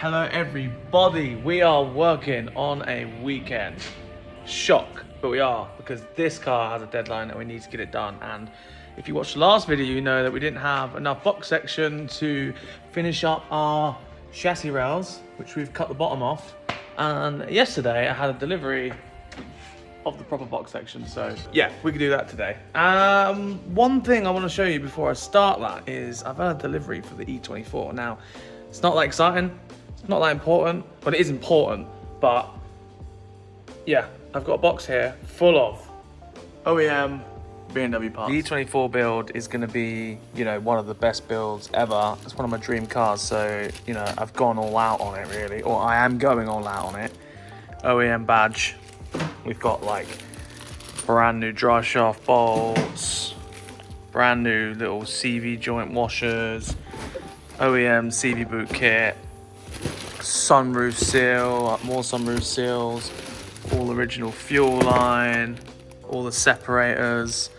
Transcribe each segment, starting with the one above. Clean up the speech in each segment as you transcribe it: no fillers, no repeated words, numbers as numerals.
Hello everybody, we are working on a weekend. Shock, but we are, because this car has a deadline and we need to get it done. And if you watched the last video, you know that we didn't have enough box section to finish up our chassis rails, which we've cut the bottom off. And yesterday I had a delivery of the proper box section, so yeah, we can do that today. One thing I want to show you before I start that is I've had a delivery for the E24. Now, it's not that exciting, it's not that important, but it is important. But yeah, I've got a box here full of OEM BMW parts. The E24 build is going to be, you know, one of the best builds ever. It's one of my dream cars, so, you know, I've gone all out on it really, or I am going all out on it. OEM badge. We've got like brand new dry shaft bolts, brand new little CV joint washers, OEM CV boot kit, sunroof seal, more sunroof seals, all original fuel line, all the separators,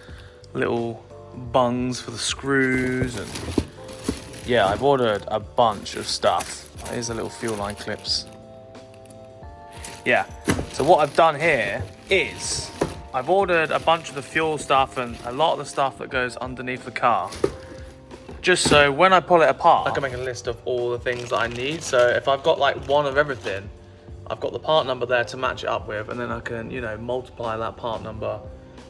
little bungs for the screws, and yeah, I've ordered a bunch of stuff. Here's the little fuel line clips. Yeah, so what I've done here is I've ordered a bunch of the fuel stuff and a lot of the stuff that goes underneath the car, just so when I pull it apart, I can make a list of all the things that I need. So if I've got like one of everything, I've got the part number there to match it up with, and then I can, you know, multiply that part number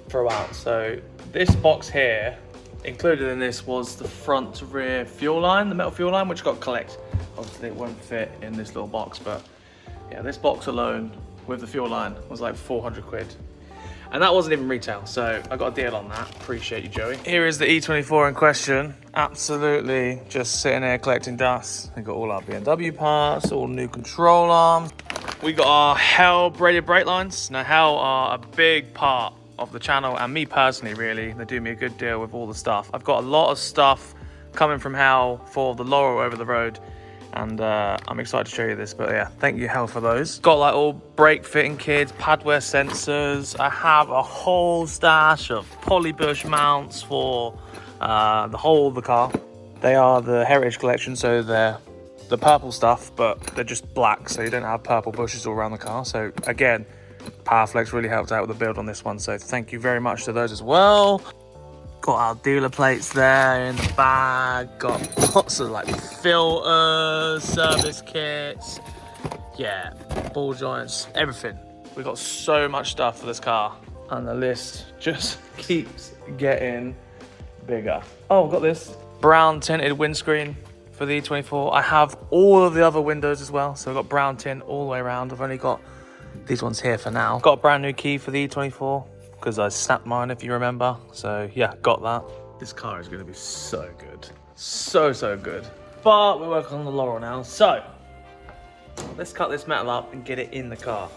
throughout. So this box here, included in this was the front to rear fuel line, the metal fuel line, which got collected. Obviously it won't fit in this little box, but yeah, this box alone with the fuel line was like 400 quid. And that wasn't even retail, so I got a deal on that. Appreciate you, Joey. Here is the E24 in question. Absolutely just sitting here collecting dust. We got all our BMW parts, all new control arms. We got our Hell braided brake lines. Now, Hell are a big part of the channel, and me personally, really. They do me a good deal with all the stuff. I've got a lot of stuff coming from Hell for the Laurel over the road, and I'm excited to show you this, but yeah, thank you Hell for those. Got like all brake fitting kits, padwear sensors. I have a whole stash of polybush mounts for the whole of the car. They are the Heritage Collection, so they're the purple stuff, but they're just black, so you don't have purple bushes all around the car. So again, Powerflex really helped out with the build on this one, so thank you very much to those as well. Got our dealer plates there in the bag. Got lots of like filters, service kits, yeah, ball joints, everything. We got so much stuff for this car, and the list just keeps getting bigger. Oh, got this brown tinted windscreen for the E24. I have all of the other windows as well, so I've got brown tint all the way around. I've only got these ones here for now. Got a brand new key for the E24. Because I snapped mine, if you remember. So yeah, got that. This car is going to be so good. So good. But we're working on the Laurel now. So let's cut this metal up and get it in the car.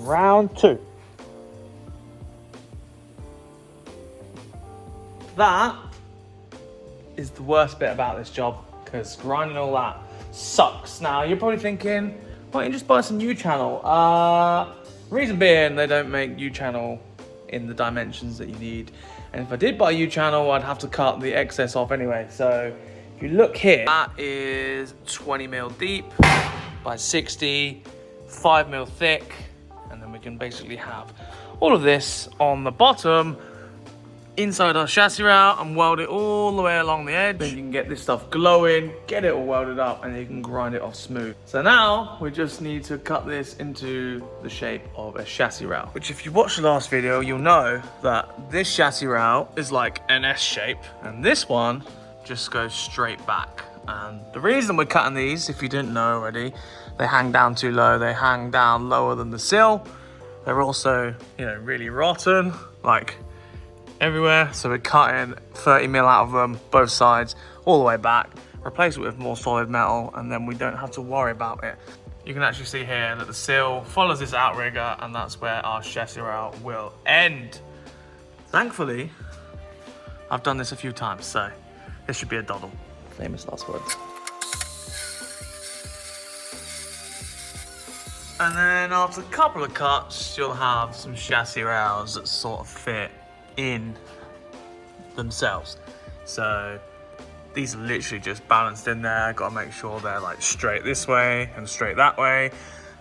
Round two. That is the worst bit about this job, because grinding all that sucks. Now, you're probably thinking, why don't you just buy some U-channel? Reason being, they don't make U-channel in the dimensions that you need. And if I did buy U-channel, I'd have to cut the excess off anyway. So if you look here, that is 20 mil deep by 60, 5 mil thick. And then we can basically have all of this on the bottom inside our chassis rail and weld it all the way along the edge. Then you can get this stuff glowing, get it all welded up, and you can grind it off smooth. So now we just need to cut this into the shape of a chassis rail, which if you watched the last video, you'll know that this chassis rail is like an S shape, and this one just goes straight back. And the reason we're cutting these, if you didn't know already, they hang down too low. They hang down lower than the sill. They're also, you know, really rotten, like everywhere. So we're cutting 30 mil out of them, both sides, all the way back. Replace it with more solid metal, and then we don't have to worry about it. You can actually see here that the sill follows this outrigger, and that's where our chassis rail will end. Thankfully, I've done this a few times, so this should be a doddle. Famous last words. And then after a couple of cuts, you'll have some chassis rails that sort of fit in themselves. So these are literally just balanced in there. Got to make sure they're like straight this way and straight that way.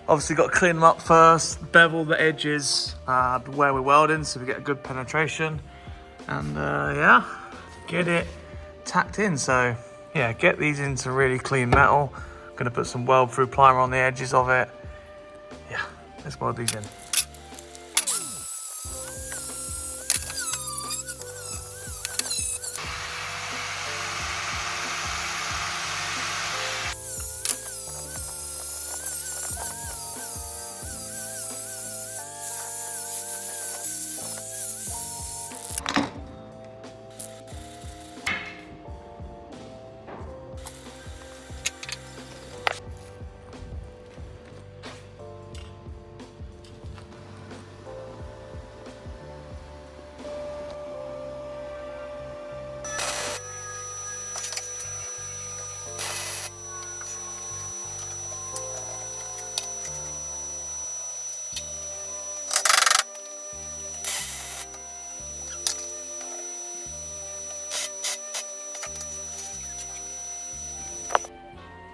Obviously got to clean them up first, bevel the edges where we're welding so we get a good penetration. And yeah, get it tacked in. So yeah, get these into really clean metal. Gonna put some weld through primer on the edges of it. Yeah, let's weld these in.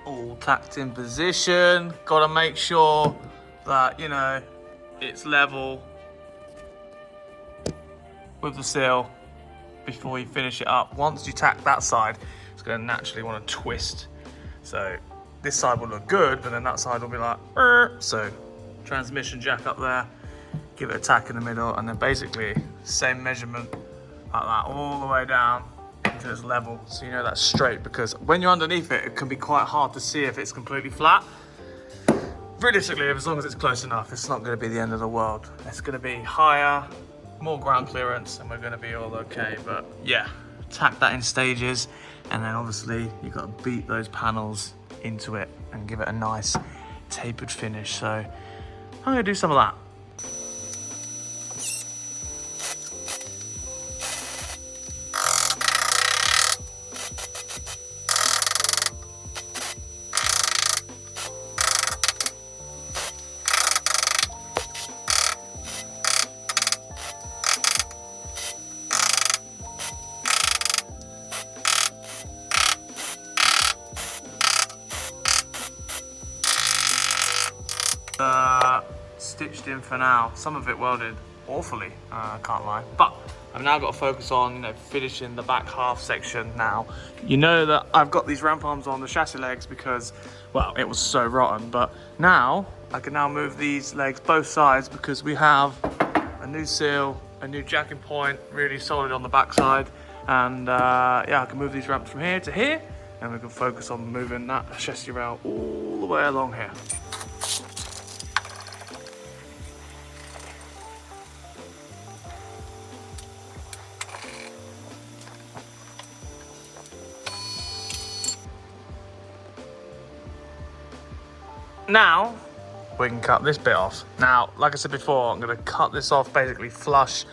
All tacked in position. Got to make sure that, you know, it's level with the seal before you finish it up. Once you tack that side, it's going to naturally want to twist. So this side will look good, but then that side will be like, so transmission jack up there, give it a tack in the middle, and then basically same measurement like that all the way down until it's level, so you know that's straight, because when you're underneath it, it can be quite hard to see if it's completely flat. Realistically, as long as it's close enough, it's not going to be the end of the world. It's going to be higher, more ground clearance, and we're going to be all okay. But yeah, tack that in stages, and then obviously you've got to beat those panels into it and give it a nice tapered finish. So I'm going to do some of that. Stitched in for now. Some of it welded awfully, I can't lie. But I've now got to focus on, you know, finishing the back half section now. You know that I've got these ramp arms on the chassis legs because, well, it was so rotten. But now I can now move these legs both sides because we have a new seal, a new jacking point, really solid on the back side. And yeah, I can move these ramps from here to here, and we can focus on moving that chassis rail all the way along here. Now we can cut this bit off. Now, like I said before, I'm going to cut this off basically flush.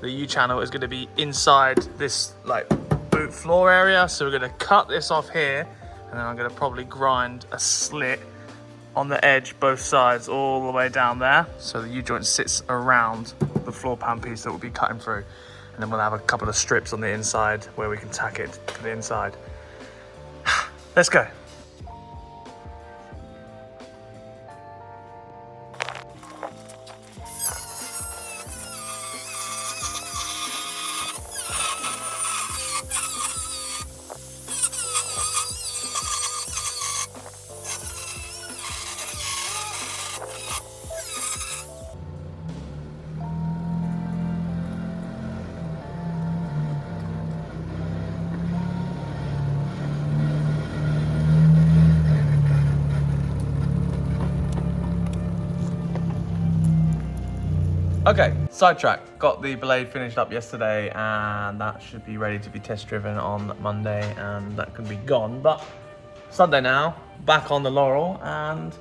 The U-channel is going to be inside this like boot floor area, so we're going to cut this off here, and then I'm going to probably grind a slit on the edge both sides all the way down there, so the U-joint sits around the floor pan piece that we'll be cutting through, and then we'll have a couple of strips on the inside where we can tack it to the inside. Let's go. Okay, sidetrack. Got the blade finished up yesterday, and that should be ready to be test driven on Monday, and that can be gone. But Sunday now, back on the Laurel and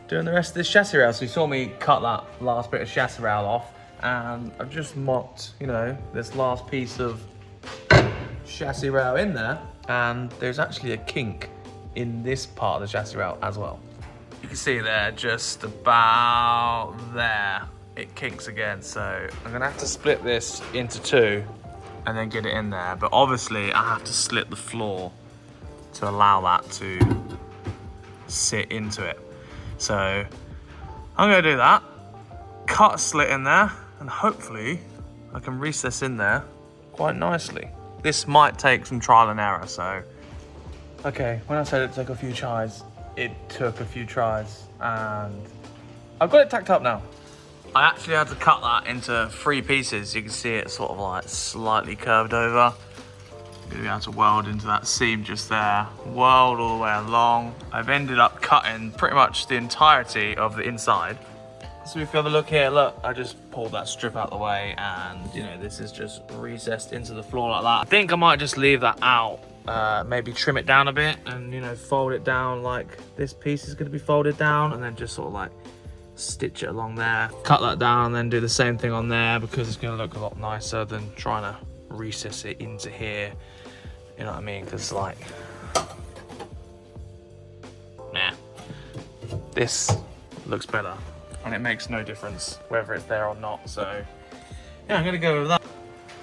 doing the rest of this chassis rail. So you saw me cut that last bit of chassis rail off, and I've just mocked, you know, this last piece of chassis rail in there, and there's actually a kink in this part of the chassis rail as well. You can see there, just about there, it kinks again. So I'm gonna have to split this into two and then get it in there. But obviously I have to slit the floor to allow that to sit into it. So I'm gonna do that, cut a slit in there, and hopefully I can recess in there quite nicely. This might take some trial and error, so. Okay, when I said it took a few tries, it took a few tries, and I've got it tacked up now. I actually had to cut that into 3 pieces. You can see it sort of like slightly curved over. You're gonna be able to weld into that seam just there, weld all the way along. I've ended up cutting pretty much the entirety of the inside. So if you have a look here, look, I just pulled that strip out of the way, and you know, this is just recessed into the floor like that. I think I might just leave that out, maybe trim it down a bit and, you know, fold it down like this piece is gonna be folded down, and then just sort of like stitch it along there. Cut that down and then do the same thing on there, because it's gonna look a lot nicer than trying to recess it into here. You know what I mean? Because like, nah, this looks better. And it makes no difference whether it's there or not. So yeah, I'm gonna go with that.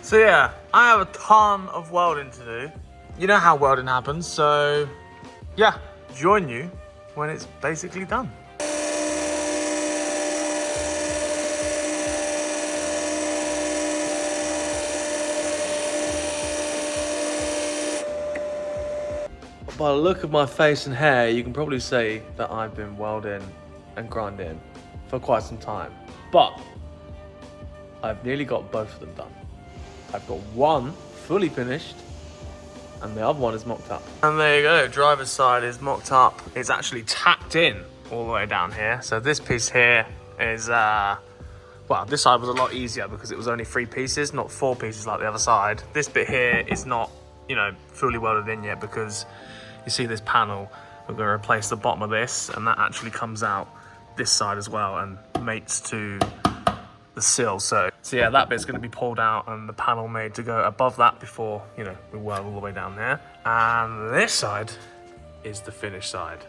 So yeah, I have a ton of welding to do. You know how welding happens, so yeah, join you when it's basically done. By the look of my face and hair, you can probably say that I've been welding and grinding for quite some time, but I've nearly got both of them done. I've got one fully finished and the other one is mocked up. And there you go, driver's side is mocked up. It's actually tacked in all the way down here. So this piece here is, well, this side was a lot easier because it was only 3 pieces, not 4 pieces like the other side. This bit here is not, you know, fully welded in yet, because you see this panel, we're gonna replace the bottom of this, and that actually comes out this side as well and mates to the sill. So yeah, that bit's going to be pulled out and the panel made to go above that before, you know, we weld all the way down there. And this side is the finished side,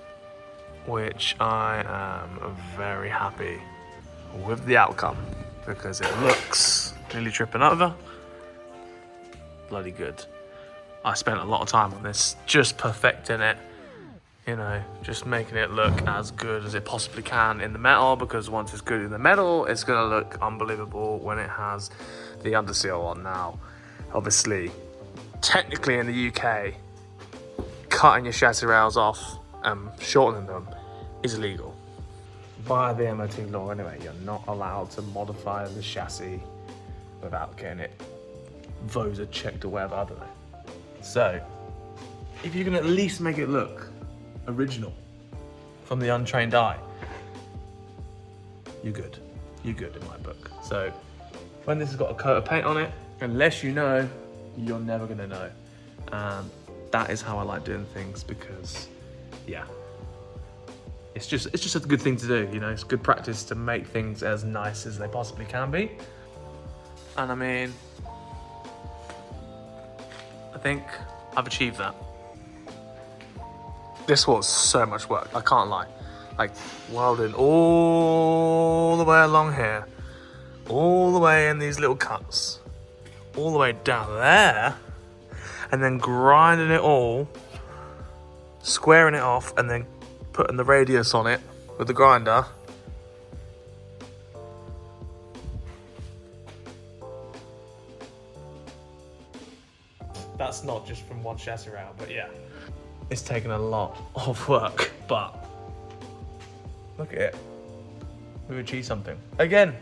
which I am very happy with the outcome, because it looks nearly tripping over. Bloody good. I spent a lot of time on this, just perfecting it. You know, just making it look as good as it possibly can in the metal, because once it's good in the metal, it's gonna look unbelievable when it has the underseal on. Now, obviously, technically in the UK, cutting your chassis rails off and shortening them is illegal. By the MOT law anyway, you're not allowed to modify the chassis without getting it VOSA checked or whatever, I don't know. So, if you can at least make it look original from the untrained eye, you're good. You're good in my book. So when this has got a coat of paint on it, unless you know, you're never gonna know. And that is how I like doing things, because yeah, it's just a good thing to do, you know. It's good practice to make things as nice as they possibly can be. And I mean, I think I've achieved that. This was so much work, I can't lie. Like, welding all the way along here, all the way in these little cuts, all the way down there, and then grinding it all, squaring it off, and then putting the radius on it with the grinder. That's not just from one chassis rail, but yeah. It's taken a lot of work, but look at it. We've achieved something. Again.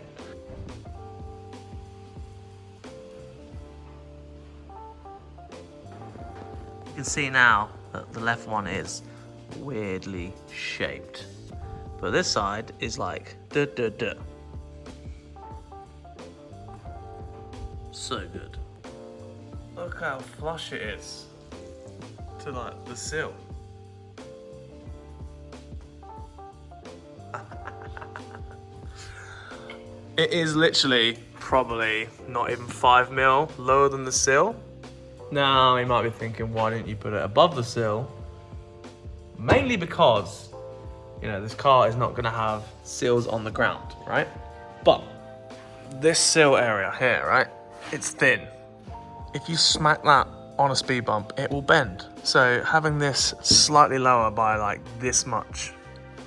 You can see now that the left one is weirdly shaped, but this side is like duh duh duh. So good. Look how flush it is to like the sill. It is literally probably not even 5 mil lower than the sill, Now, you might be thinking, why didn't you put it above the sill? Mainly because, you know, this car is not gonna have sills on the ground, right? But this sill area here, right? It's thin. If you smack that on a speed bump, it will bend. So having this slightly lower by like this much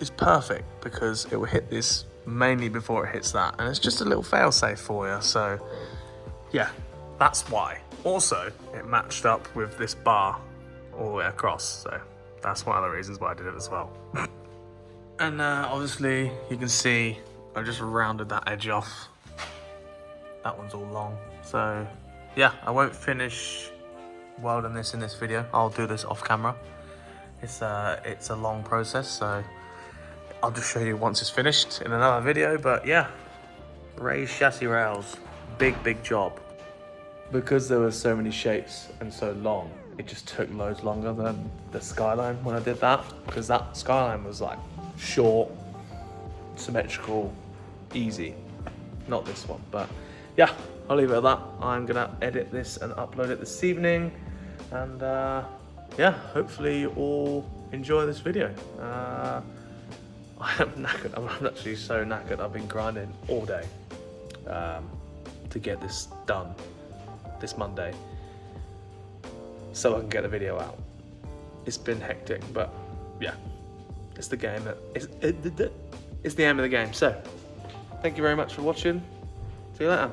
is perfect because it will hit this mainly before it hits that. And it's just a little fail safe for you. So yeah, that's why. Also, it matched up with this bar all the way across. So that's one of the reasons why I did it as well. And obviously you can see I just rounded that edge off. That one's all long. So yeah, I won't finish welding this in this video. I'll do this off camera. It's a long process, so I'll just show you once it's finished in another video. But yeah, raised chassis rails, big job. Because there were so many shapes and so long, it just took loads longer than the Skyline when I did that, because that Skyline was like short, symmetrical, easy. Not this one, but yeah, I'll leave it at that. I'm gonna edit this and upload it this evening, and yeah, hopefully you all enjoy this video. I am knackered. I'm actually so knackered. I've been grinding all day to get this done this Monday, so I can get the video out. It's been hectic, but yeah, it's the game. It's the aim of the game. So, thank you very much for watching. See you later.